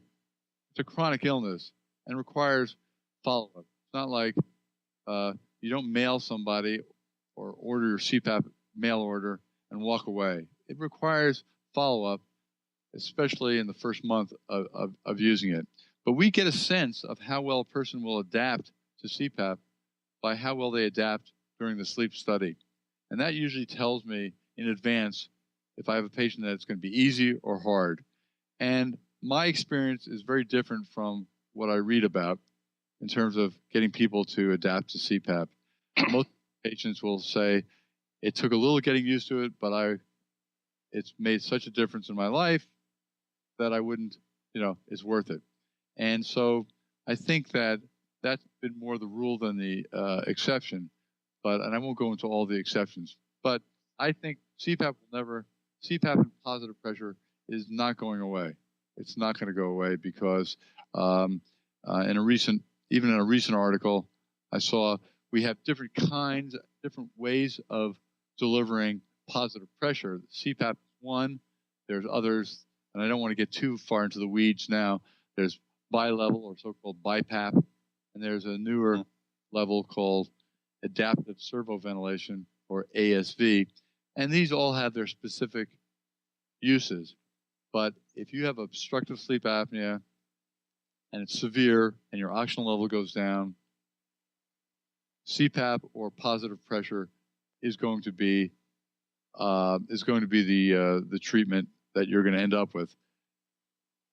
illness and requires follow-up. It's not like you don't mail somebody or order your CPAP mail order and walk away. It requires follow-up, especially in the first month of using it. But we get a sense of how well a person will adapt to CPAP by how well they adapt during the sleep study. And that usually tells me in advance if I have a patient that's going to be easy or hard. And my experience is very different from what I read about in terms of getting people to adapt to CPAP. Most patients will say, it took a little getting used to it, but it's made such a difference in my life that I wouldn't, it's worth it. And so I think that that's been more the rule than the exception. And I won't go into all the exceptions. But I think CPAP and positive pressure is not going away. It's not going to go away because in a recent article, I saw we have different ways of delivering positive pressure. CPAP is one. There's others, and I don't want to get too far into the weeds now. There's bi-level or so-called BiPAP, and there's a newer level called adaptive servoventilation or ASV, and these all have their specific uses. But if you have obstructive sleep apnea and it's severe and your oxygen level goes down, CPAP or positive pressure is going to be the treatment that you're going to end up with.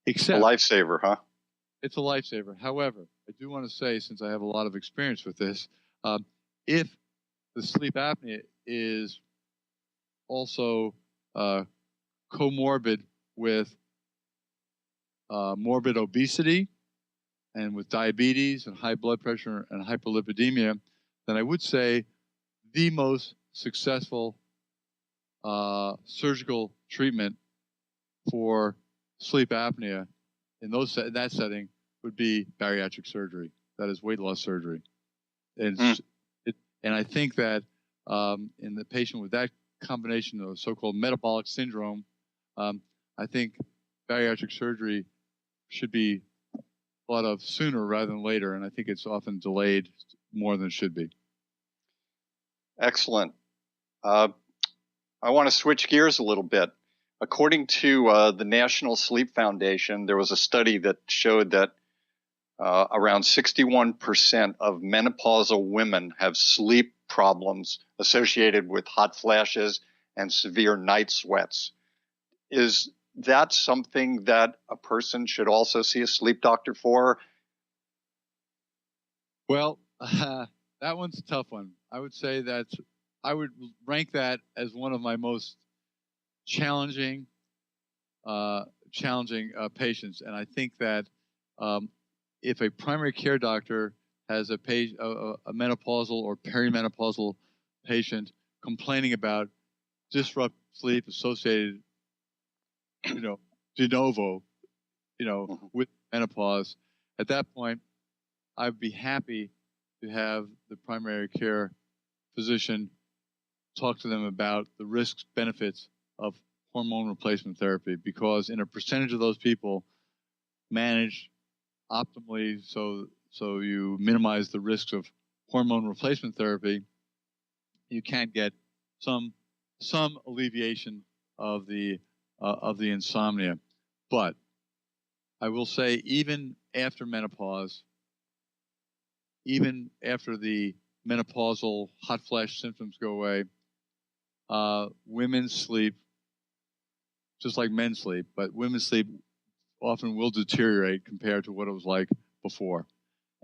Except a lifesaver, huh? It's a lifesaver. However, I do want to say, since I have a lot of experience with this, if the sleep apnea is also comorbid with morbid obesity and with diabetes and high blood pressure and hyperlipidemia, then I would say the most successful surgical treatment for sleep apnea in that setting would be bariatric surgery. That is weight loss surgery. And, and I think that in the patient with that combination of so-called metabolic syndrome, I think bariatric surgery should be thought of sooner rather than later, and I think it's often delayed more than it should be. Excellent. I want to switch gears a little bit. According to the National Sleep Foundation, there was a study that showed that around 61% of menopausal women have sleep problems associated with hot flashes and severe night sweats. Is that something that a person should also see a sleep doctor for? Well, that one's a tough one. I would say that I would rank that as one of my most challenging patients. And I think that if a primary care doctor has a menopausal or perimenopausal patient complaining about disrupted sleep associated, de novo, with menopause, at that point, I'd be happy to have the primary care physician talk to them about the risks, benefits of hormone replacement therapy, because in a percentage of those people managed optimally so you minimize the risks of hormone replacement therapy, you can get some alleviation of the insomnia. But I will say, even after menopause, even after the menopausal hot flash symptoms go away, women's sleep, just like men's sleep, but women's sleep often will deteriorate compared to what it was like before.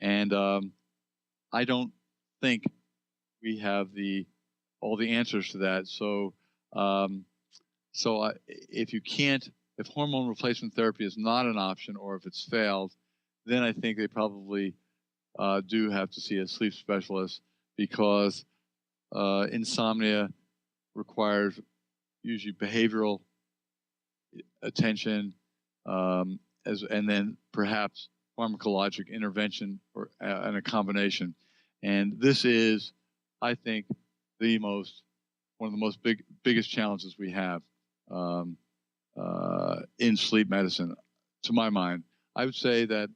And I don't think we have all the answers to that. So if hormone replacement therapy is not an option, or if it's failed, then I think they probably do have to see a sleep specialist, because insomnia requires usually behavioral attention, and then perhaps pharmacologic intervention and a combination. And this is, I think, one of the biggest challenges we have in sleep medicine, to my mind. I would say that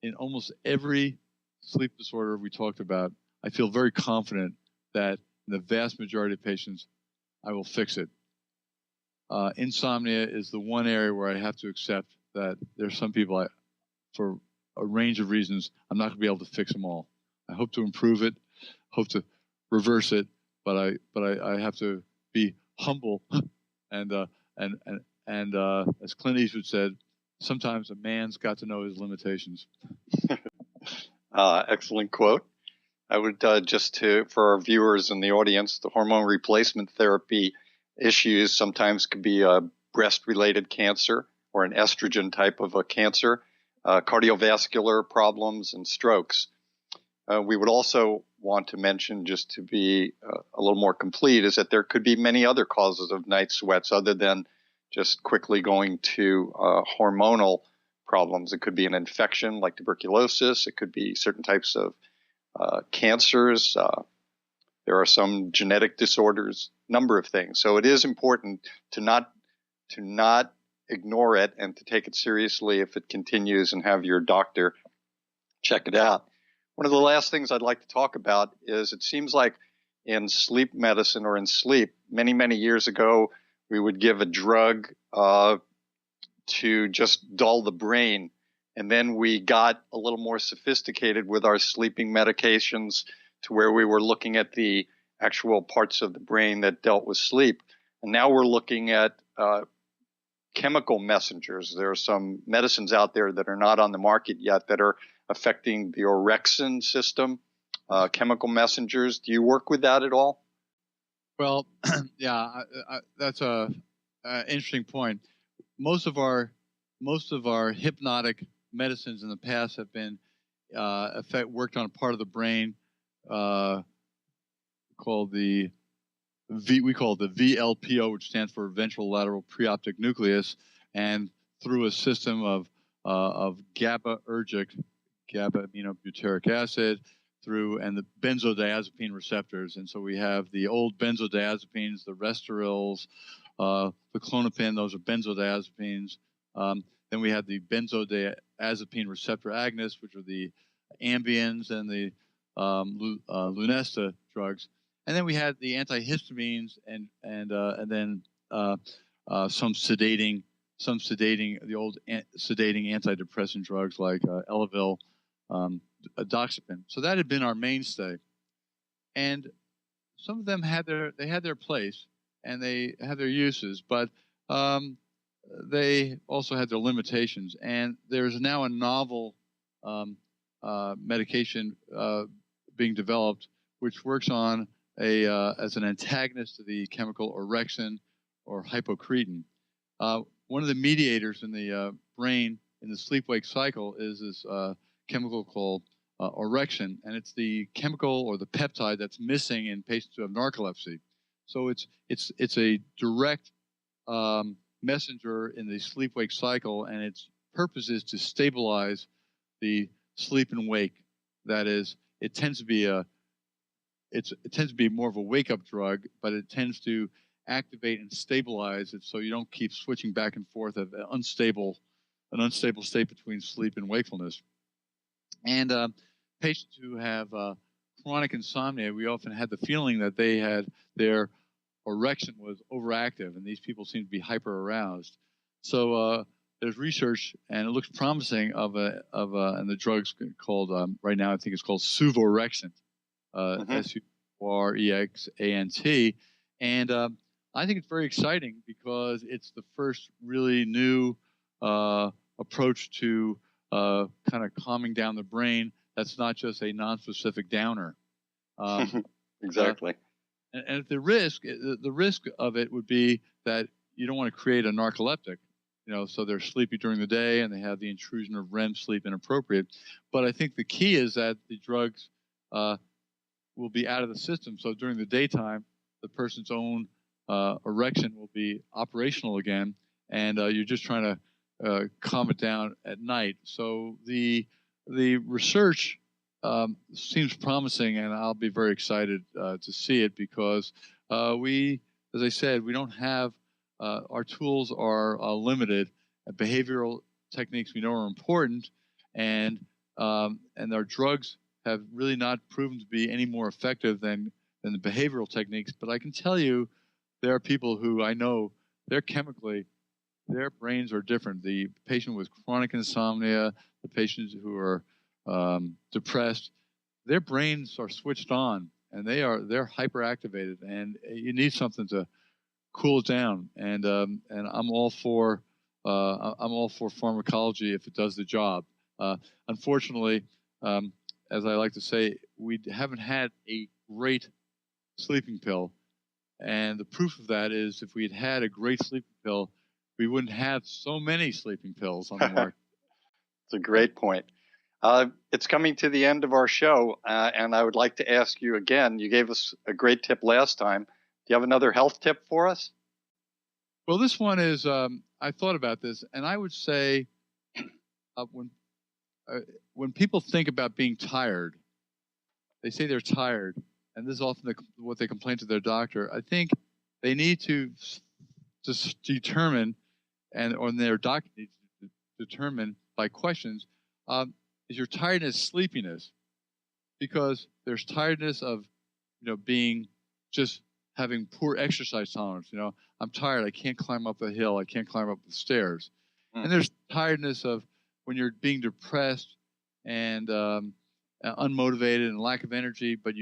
in almost every sleep disorder we talked about, I feel very confident that in the vast majority of patients, I will fix it. Insomnia is the one area where I have to accept that there's some people, for a range of reasons, I'm not going to be able to fix them all. I hope to improve it, hope to reverse it, but I have to be humble, and as Clint Eastwood said, sometimes a man's got to know his limitations. Excellent quote. I would for our viewers in the audience, the hormone replacement therapy issues sometimes could be a breast-related cancer or an estrogen type of a cancer, cardiovascular problems, and strokes. We would also want to mention, just to be a little more complete, is that there could be many other causes of night sweats other than just quickly going to hormonal problems. It could be an infection like tuberculosis. It could be certain types of cancers. There are some genetic disorders, number of things. So it is important to not ignore it, and to take it seriously if it continues, and have your doctor check it out. One of the last things I'd like to talk about is, it seems like in sleep medicine, or in sleep, many, many years ago, we would give a drug to just dull the brain. And then we got a little more sophisticated with our sleeping medications, to where we were looking at the actual parts of the brain that dealt with sleep. And now we're looking at chemical messengers. There are some medicines out there that are not on the market yet that are affecting the orexin system, chemical messengers. Do you work with that at all? Well, yeah, that's a Interesting point. Most of our hypnotic medicines in the past have been worked on a part of the brain uh, called we call it the VLPO, which stands for ventral lateral preoptic nucleus, and through a system of GABAergic, GABA-aminobutyric acid, and the benzodiazepine receptors. And so we have the old benzodiazepines, the Restorils, the Clonopin, those are benzodiazepines. Then we have the benzodiazepine receptor agonists, which are the Ambiens and the Lunesta drugs. And then we had the antihistamines and then some sedating, the old sedating antidepressant drugs like Elavil, Doxepin. So that had been our mainstay, and some of them had their place and they had their uses, but they also had their limitations. And there's now a novel medication being developed which works on as an antagonist to the chemical orexin or hypocretin. One of the mediators in the brain in the sleep-wake cycle is this chemical called orexin, and it's the chemical or the peptide that's missing in patients who have narcolepsy. So it's a direct messenger in the sleep-wake cycle, and its purpose is to stabilize the sleep and wake. That is, it tends to be more of a wake-up drug, but it tends to activate and stabilize it so you don't keep switching back and forth of an unstable state between sleep and wakefulness. And patients who have chronic insomnia, we often had the feeling that they had their orexin was overactive, and these people seem to be hyper-aroused. So there's research, and it looks promising and the drug's called right now I think it's called suvorexant, SUREXANT, and I think it's very exciting because it's the first really new approach to kind of calming down the brain. That's not just a non-specific downer. Exactly. And the risk of it would be that you don't want to create a narcoleptic, so they're sleepy during the day and they have the intrusion of REM sleep inappropriate. But I think the key is that the drugs will be out of the system. So during the daytime, the person's own erection will be operational again, and you're just trying to calm it down at night. So the research seems promising, and I'll be very excited to see it because as I said, we don't have our tools are limited. Behavioral techniques we know are important, and our drugs have really not proven to be any more effective than the behavioral techniques. But I can tell you, there are people who I know their brains are different. The patient with chronic insomnia, the patients who are depressed, their brains are switched on and they're hyperactivated, and you need something to cool it down. And I'm all for pharmacology if it does the job. Unfortunately, as I like to say, we haven't had a great sleeping pill, and the proof of that is if we had a great sleeping pill, we wouldn't have so many sleeping pills on the market. It's a great point. It's coming to the end of our show, and I would like to ask you again. You gave us a great tip last time. Do you have another health tip for us? Well, this one is, I thought about this, and I would say when people think about being tired, they say they're tired, and this is often what they complain to their doctor. I think they need to determine, or their doctor needs to determine by questions, is your tiredness sleepiness? Because there's tiredness of, being just having poor exercise tolerance. I'm tired. I can't climb up a hill. I can't climb up the stairs. And there's tiredness of when you're being depressed and unmotivated and lack of energy, but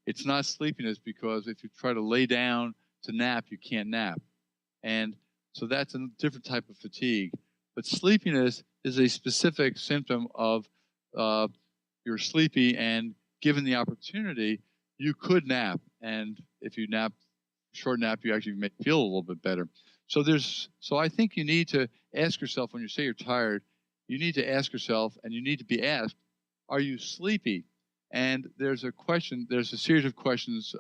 it's not sleepiness because if you try to lay down to nap, you can't nap. And so that's a different type of fatigue. But sleepiness is a specific symptom of you're sleepy, and given the opportunity, you could nap. And if you nap, short nap, you actually may feel a little bit better. So I think you need to ask yourself when you say you're tired, you need to ask yourself, and you need to be asked, are you sleepy? And there's a series of questions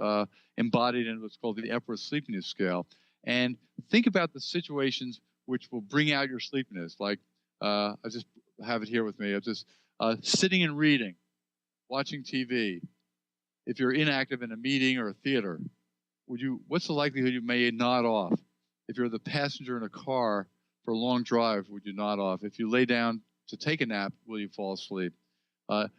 embodied in what's called the Epworth Sleepiness Scale. And think about the situations which will bring out your sleepiness. Like, I just have it here with me. Just sitting and reading, watching TV. If you're inactive in a meeting or a theater, what's the likelihood you may nod off? If you're the passenger in a car for a long drive, would you nod off? If you lay down to take a nap, will you fall asleep? Are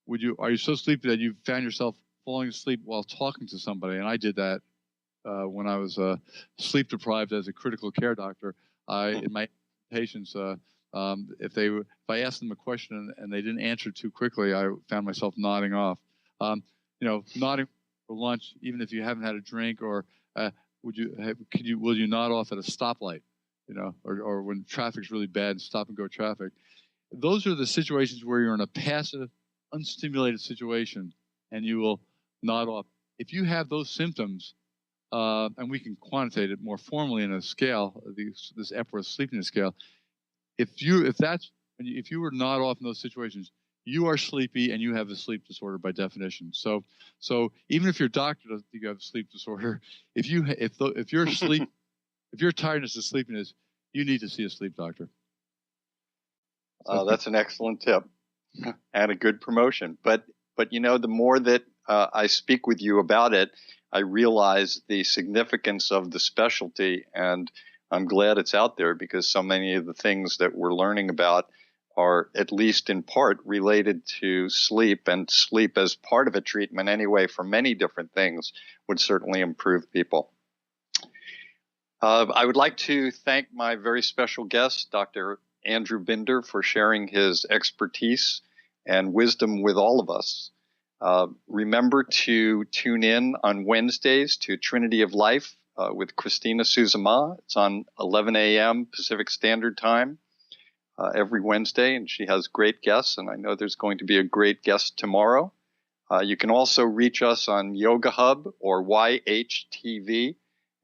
you so sleepy that you found yourself falling asleep while talking to somebody? And I did that when I was sleep deprived as a critical care doctor. In my patients, if I asked them a question and they didn't answer too quickly, I found myself nodding off. Nodding for lunch, even if you haven't had a drink, or will you nod off at a stoplight, or when traffic's really bad and stop and go traffic. Those are the situations where you're in a passive, unstimulated situation, and you will nod off. If you have those symptoms, and we can quantitate it more formally in a scale, this Epworth Sleepiness Scale. If you were to nod off in those situations, you are sleepy and you have a sleep disorder by definition. So even if your doctor doesn't think you have a sleep disorder, if your tiredness is sleepiness, you need to see a sleep doctor. That's an excellent tip and a good promotion. But the more that I speak with you about it, I realize the significance of the specialty, and I'm glad it's out there, because so many of the things that we're learning about are at least in part related to sleep, and sleep as part of a treatment anyway for many different things would certainly improve people. I would like to thank my very special guest, Dr. Andrew Binder, for sharing his expertise and wisdom with all of us. Remember to tune in on Wednesdays to Trinity of Life with Christina Suzama. It's on 11 a.m. Pacific Standard Time every Wednesday, and she has great guests, and I know there's going to be a great guest tomorrow. You can also reach us on Yoga Hub or YHTV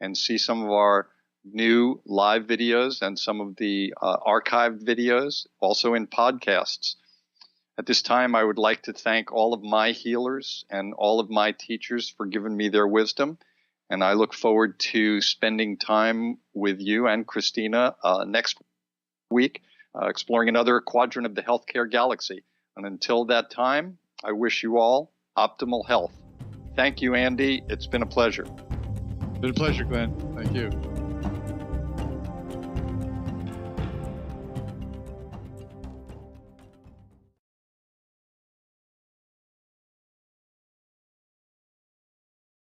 and see some of our new live videos and some of the archived videos, also in podcasts. At this time, I would like to thank all of my healers and all of my teachers for giving me their wisdom. And I look forward to spending time with you and Christina next week, exploring another quadrant of the healthcare galaxy. And until that time, I wish you all optimal health. Thank you, Andy. It's been a pleasure. It's been a pleasure, Glenn. Thank you.